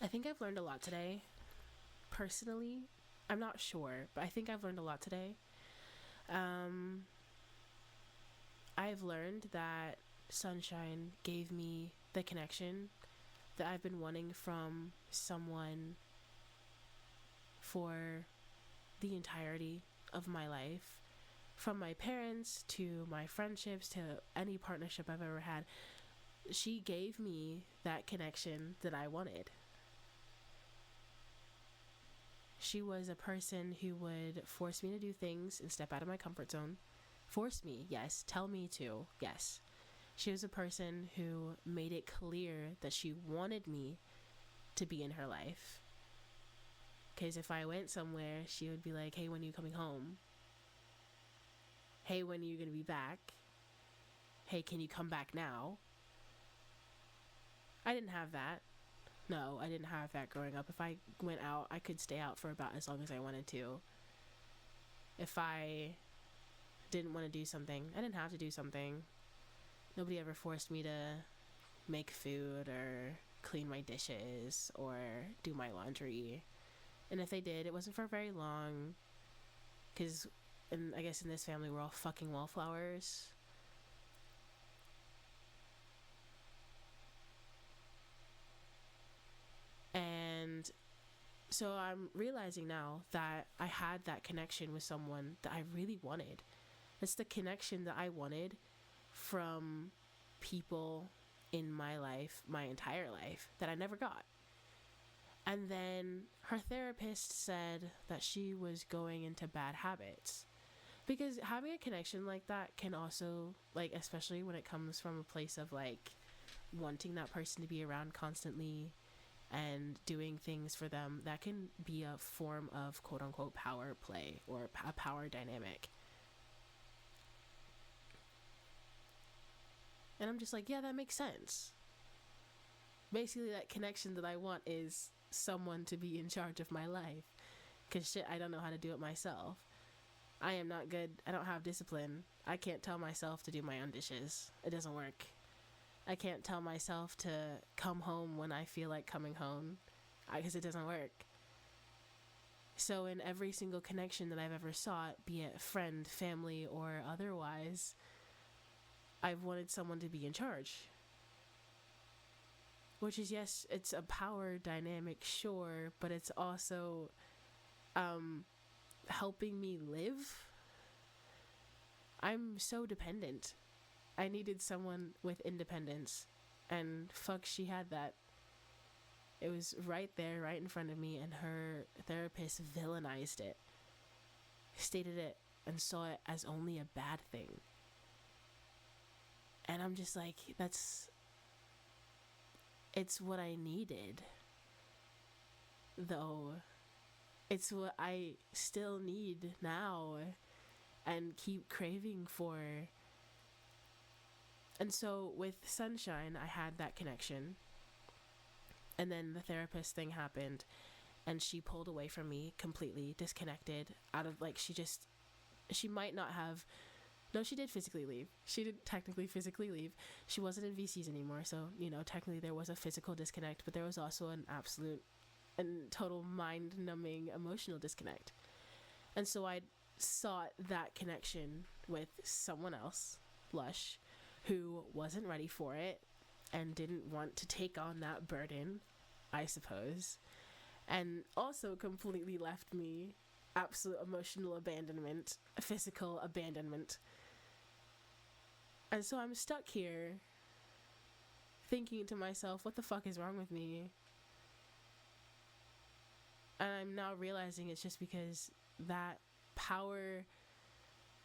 I think I've learned a lot today. Personally, I'm not sure, but I think I've learned a lot today. Um, I've learned that Sunshine gave me the connection that I've been wanting from someone for the entirety of my life. From my parents to my friendships to any partnership I've ever had, she gave me that connection that I wanted. She was a person who would force me to do things and step out of my comfort zone. Force me, yes. Tell me to, yes. She was a person who made it clear that she wanted me to be in her life. Because if I went somewhere, she would be like, hey, when are you coming home? Hey, when are you going to be back? Hey, can you come back now? I didn't have that. No, I didn't have that growing up. If I went out, I could stay out for about as long as I wanted to. If I didn't want to do something, I didn't have to do something. Nobody ever forced me to make food or clean my dishes or do my laundry. And if they did, it wasn't for very long. Because, I guess in this family, we're all fucking wallflowers. And so I'm realizing now that I had that connection with someone that I really wanted. It's the connection that I wanted from people in my life, my entire life, that I never got. And then her therapist said that she was going into bad habits. Because having a connection like that can also, like, especially when it comes from a place of, like, wanting that person to be around constantly and doing things for them, that can be a form of quote-unquote power play or a power dynamic. And I'm just like, yeah, that makes sense. Basically, that connection that I want is someone to be in charge of my life. Because shit, I don't know how to do it myself. I am not good. I don't have discipline. I can't tell myself to do my own dishes. It doesn't work. I can't tell myself to come home when I feel like coming home, because it doesn't work. So in every single connection that I've ever sought, be it friend, family, or otherwise, I've wanted someone to be in charge. Which is, yes, it's a power dynamic, sure, but it's also helping me live. I'm so dependent. I needed someone with independence, and fuck, she had that. It was right there, right in front of me, and her therapist villainized it, stated it, and saw it as only a bad thing. And I'm just like, it's what I needed, though. It's what I still need now and keep craving for. And so with Sunshine, I had that connection. And then the therapist thing happened, and she pulled away from me completely, disconnected, out of, like, she might not have, no, she did physically leave. She did technically physically leave. She wasn't in VCs anymore, so, technically there was a physical disconnect, but there was also an absolute and total mind-numbing emotional disconnect. And so I sought that connection with someone else, Lush, who wasn't ready for it and didn't want to take on that burden, I suppose, and also completely left me absolute emotional abandonment, physical abandonment. And so I'm stuck here thinking to myself, what the fuck is wrong with me? And I'm now realizing it's just because that power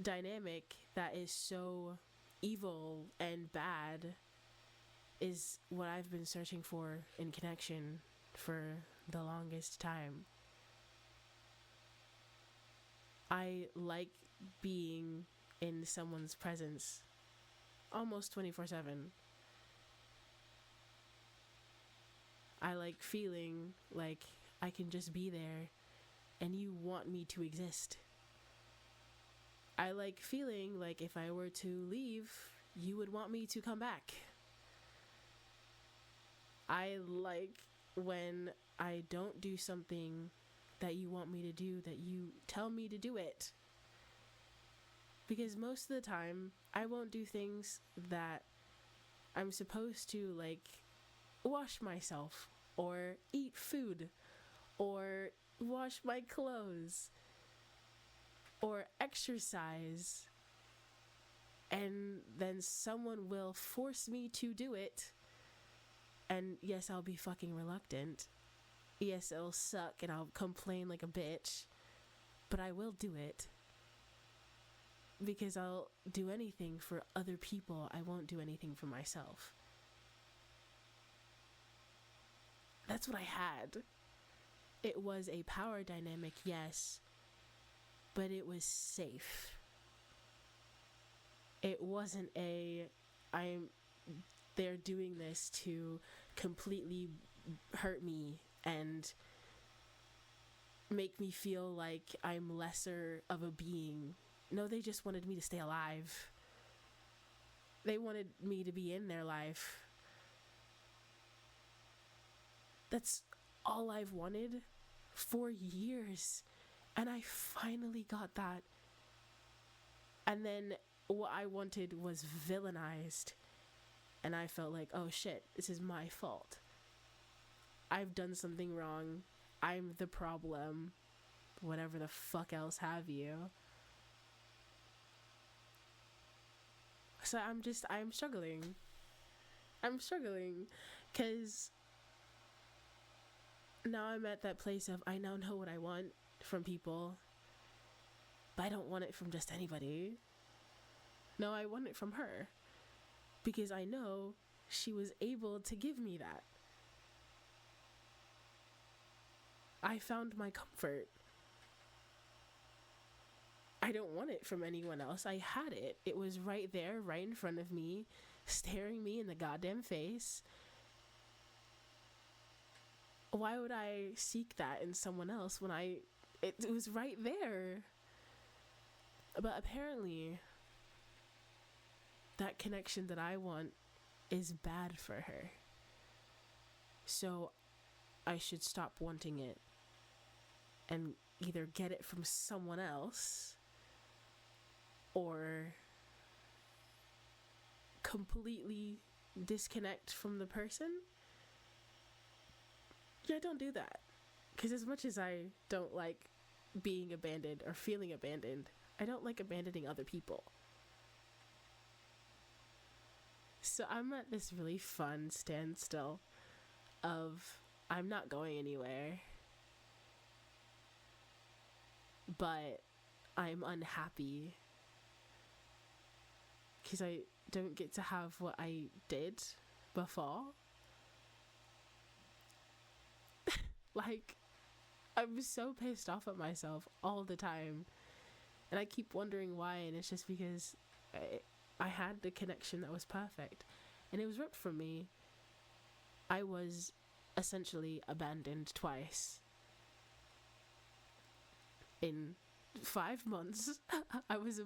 dynamic that is so evil and bad is what I've been searching for in connection for the longest time. I like being in someone's presence almost 24/7. I like feeling like I can just be there and you want me to exist. I like feeling like if I were to leave, you would want me to come back. I like when I don't do something that you want me to do, that you tell me to do it. Because most of the time, I won't do things that I'm supposed to, like wash myself, or eat food, or wash my clothes, or exercise. And then someone will force me to do it. And yes, I'll be fucking reluctant. Yes, it'll suck and I'll complain like a bitch. But I will do it. Because I'll do anything for other people. I won't do anything for myself. That's what I had. It was a power dynamic, yes. But it was safe. It wasn't they're doing this to completely hurt me and make me feel like I'm lesser of a being. No, they just wanted me to stay alive. They wanted me to be in their life. That's all I've wanted for years. And I finally got that. And then what I wanted was villainized. And I felt like, oh shit, this is my fault. I've done something wrong. I'm the problem. Whatever the fuck else have you. So I'm struggling. I'm struggling. Because now I'm at that place of, I now know what I want from people. But I don't want it from just anybody. No, I want it from her. Because I know she was able to give me that. I found my comfort. I don't want it from anyone else. I had it. It was right there, right in front of me, staring me in the goddamn face. Why would I seek that in someone else when it was right there? But apparently, that connection that I want is bad for her. So I should stop wanting it and either get it from someone else or completely disconnect from the person. Yeah, don't do that. Because as much as I don't like being abandoned or feeling abandoned, I don't like abandoning other people. So I'm at this really fun standstill of I'm not going anywhere, but I'm unhappy because I don't get to have what I did before. Like, I'm so pissed off at myself all the time. And I keep wondering why, and it's just because I had the connection that was perfect. And it was ripped from me. I was essentially abandoned twice. In 5 months, I was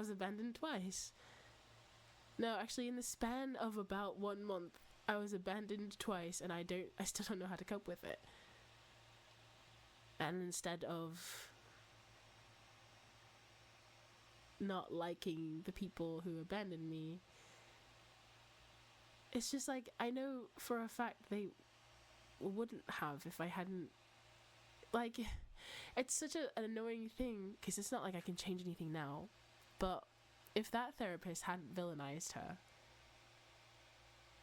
abandoned twice. No, actually in the span of about 1 month, I was abandoned twice, and I still don't know how to cope with it. And instead of not liking the people who abandoned me, it's just like, I know for a fact they wouldn't have if I hadn't, like, it's such an annoying thing, because it's not like I can change anything now, but if that therapist hadn't villainized her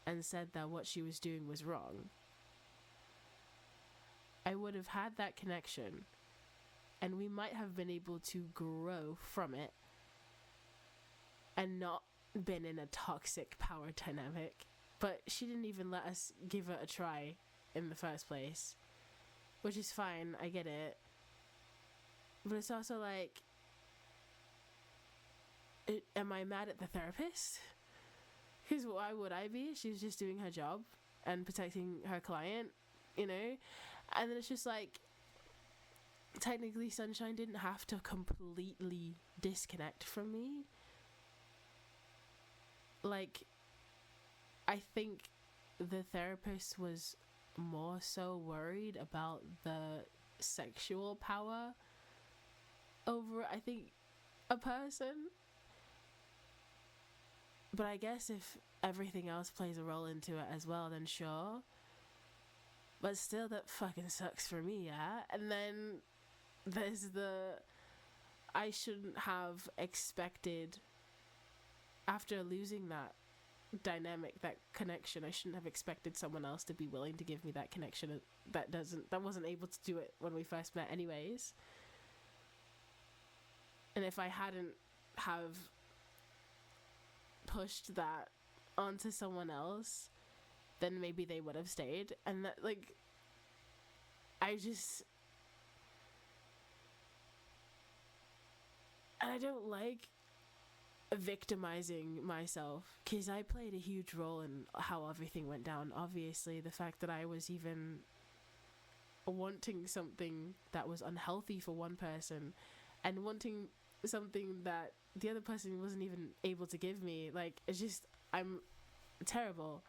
and said that what she was doing was wrong, I would have had that connection, and we might have been able to grow from it and not been in a toxic power dynamic. But she didn't even let us give it a try in the first place, which is fine, I get it. But it's also like, am I mad at the therapist? Because why would I be? She was just doing her job and protecting her client, you know? And then it's just like, technically Sunshine didn't have to completely disconnect from me. Like, I think the therapist was more so worried about the sexual power over, I think, a person. But I guess if everything else plays a role into it as well, then sure. But still, that fucking sucks for me, yeah? And then there's the... I shouldn't have expected, after losing that dynamic, that connection, I shouldn't have expected someone else to be willing to give me that connection that wasn't able to do it when we first met anyways. And if I hadn't have pushed that onto someone else, then maybe they would have stayed. And that, like, I don't like victimizing myself, because I played a huge role in how everything went down. Obviously, the fact that I was even wanting something that was unhealthy for one person and wanting something that the other person wasn't even able to give me, like, it's just, I'm terrible.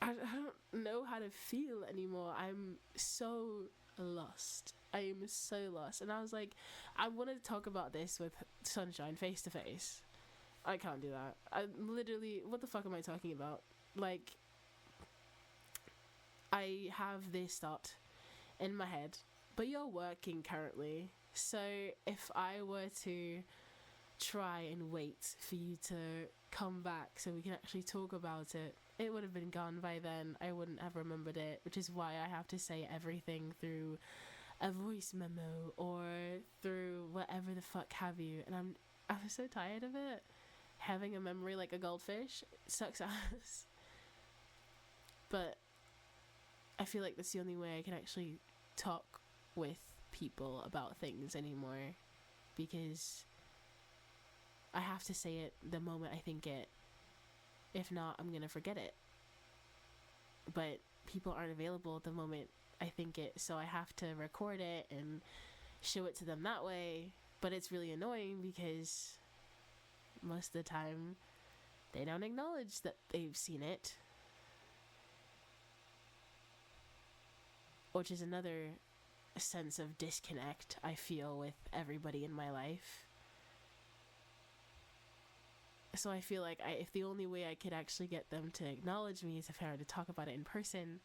I don't know how to feel anymore. I'm so lost. I am so lost. And I was like, I want to talk about this with Sunshine face to face. I can't do that. I literally, what the fuck am I talking about? Like, I have this thought in my head, but you're working currently. So if I were to try and wait for you to come back so we can actually talk about it, it would have been gone by then. I wouldn't have remembered it, which is why I have to say everything through a voice memo or through whatever the fuck have you. And I'm so tired of it. Having a memory like a goldfish, it sucks ass. But I feel like that's the only way I can actually talk with people about things anymore, because I have to say it the moment I think it. If not, I'm gonna forget it. But people aren't available at the moment I think it, so I have to record it and show it to them that way. But it's really annoying because most of the time they don't acknowledge that they've seen it, which is another sense of disconnect I feel with everybody in my life. So I feel like if the only way I could actually get them to acknowledge me is if I were to talk about it in person,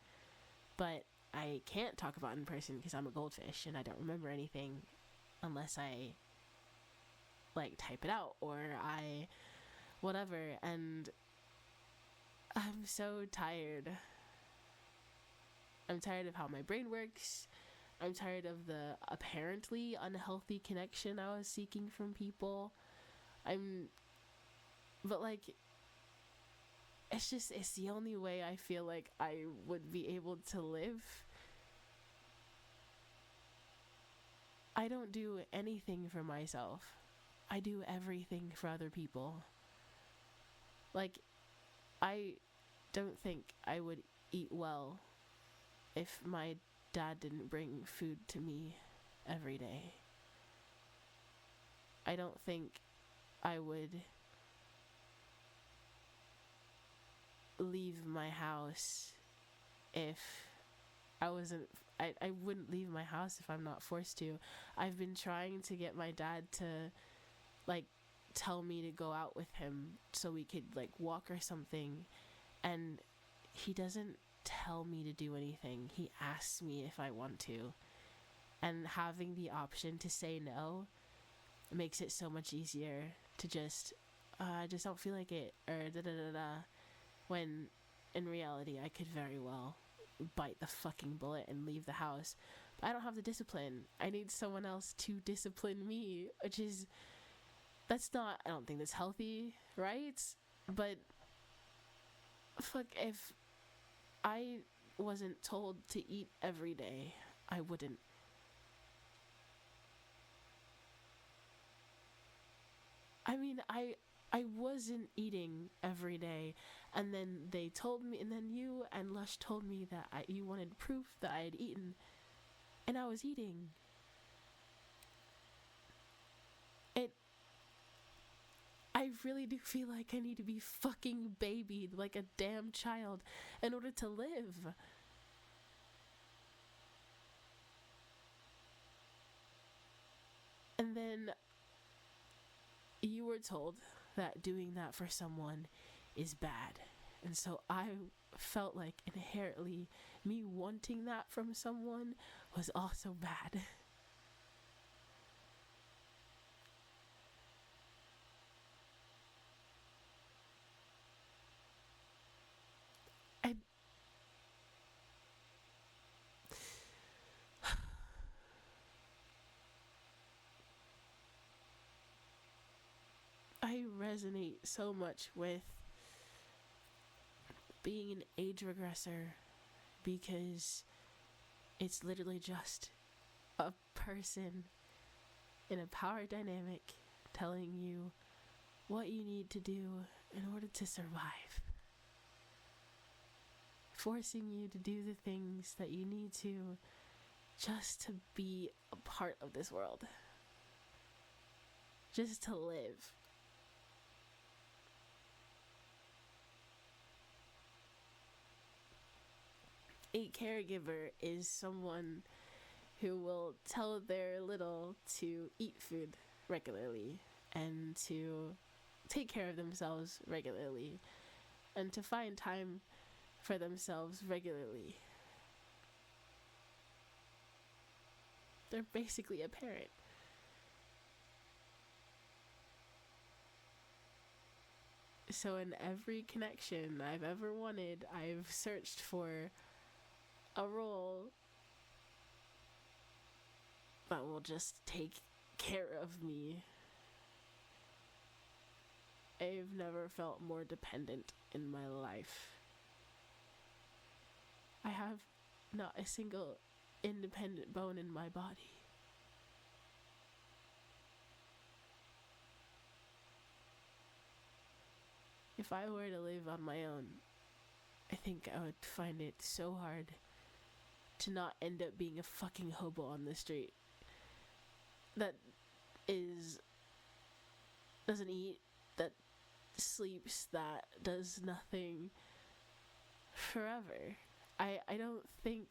but I can't talk about it in person because I'm a goldfish and I don't remember anything unless I, like, type it out or I whatever. And I'm so tired. I'm tired of how my brain works. I'm tired of the apparently unhealthy connection I was seeking from people. But, like, it's the only way I feel like I would be able to live. I don't do anything for myself. I do everything for other people. Like, I don't think I would eat well if my dad didn't bring food to me every day. I don't think I would leave my house if I wouldn't leave my house if I'm not forced to. I've been trying to get my dad to, like, tell me to go out with him so we could, like, walk or something, and he doesn't tell me to do anything. He asks me if I want to, and having the option to say no makes it so much easier to just I just don't feel like it, or da da da da, when in reality I could very well bite the fucking bullet and leave the house. But I don't have the discipline. I need someone else to discipline me, which is, that's not, I don't think that's healthy, right? But fuck, if I wasn't told to eat every day, I wouldn't. I mean, I wasn't eating every day, and then they told me, and then you and Lush told me that you wanted proof that I had eaten, and I was eating. I really do feel like I need to be fucking babied like a damn child in order to live. And then you were told that doing that for someone is bad. And so I felt like inherently me wanting that from someone was also bad. I I resonate so much with being an age regressor because it's literally just a person in a power dynamic telling you what you need to do in order to survive. Forcing you to do the things that you need to just to be a part of this world. Just to live. A caregiver is someone who will tell their little to eat food regularly and to take care of themselves regularly and to find time for themselves regularly. They're basically a parent. So in every connection I've ever wanted, I've searched for a role that will just take care of me. I've never felt more dependent in my life. I have not a single independent bone in my body. If I were to live on my own, I think I would find it so hard to not end up being a fucking hobo on the street that doesn't eat, that sleeps, that does nothing forever. I don't think,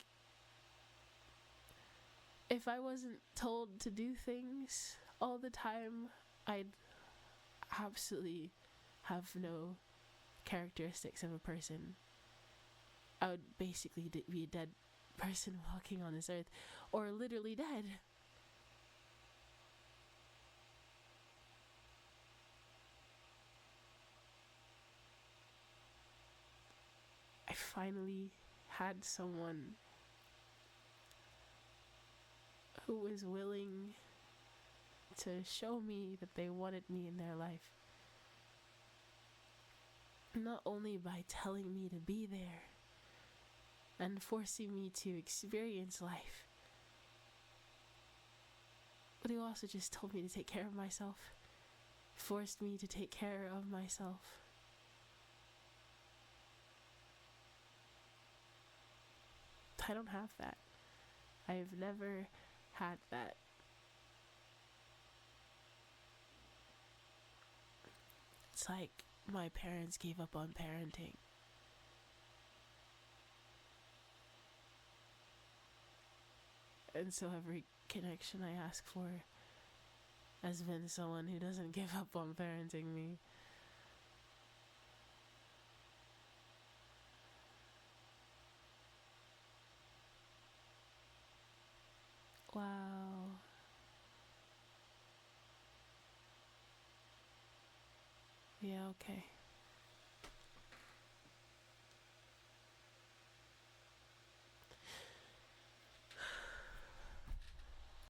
if I wasn't told to do things all the time, I'd absolutely have no characteristics of a person. I would basically be a dead person walking on this earth, or literally dead. I finally had someone who was willing to show me that they wanted me in their life. Not only by telling me to be there and forcing me to experience life, but who also just told me to take care of myself, forced me to take care of myself. I don't have that. I've never had that. It's like my parents gave up on parenting. And so every connection I ask for has been someone who doesn't give up on parenting me. Wow. Yeah, okay.